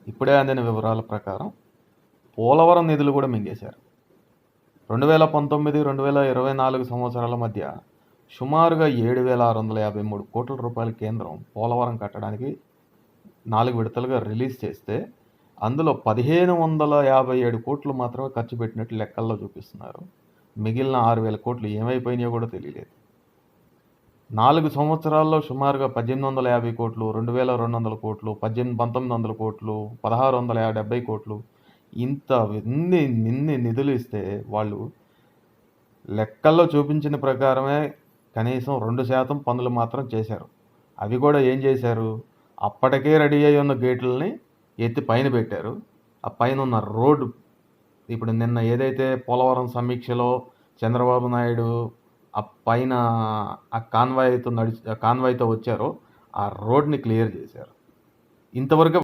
ఇప్పుడే అందిన వివరాల ప్రకారం పోలవరం నిధులు కూడా మింగేశారు. 2019, 2024 సంవత్సరాల మధ్య సుమారుగా 7,653 కోట్ల రూపాయల కేంద్రం పోలవరం కట్టడానికి 4 విడతలుగా రిలీజ్ చేస్తే అందులో 1,557 కోట్లు మాత్రమే ఖర్చు పెట్టినట్టు లెక్కల్లో చూపిస్తున్నారు. మిగిలిన 6,000 కోట్లు ఏమైపోయినాయో కూడా తెలియలేదు. 4 సంవత్సరాల్లో సుమారుగా 1,850 కోట్లు, 2,200 కోట్లు, 1,900 కోట్లు, 1,670 కోట్లు ఇంత ఇన్ని నిధులు ఇస్తే వాళ్ళు లెక్కల్లో చూపించిన ప్రకారమే కనీసం 2% పనులు మాత్రం చేశారు. అవి కూడా ఏం చేశారు, అప్పటికే రెడీ అయి ఉన్న గేట్లని ఎత్తి పైన పెట్టారు. ఆ పైన ఉన్న రోడ్డు ఇప్పుడు నిన్న ఏదైతే పోలవరం సమీక్షలో చంద్రబాబు నాయుడు ఆ పైన ఆ కాన్వాయ్తో వచ్చారో ఆ రోడ్ని క్లియర్ చేశారు. ఇంతవరకు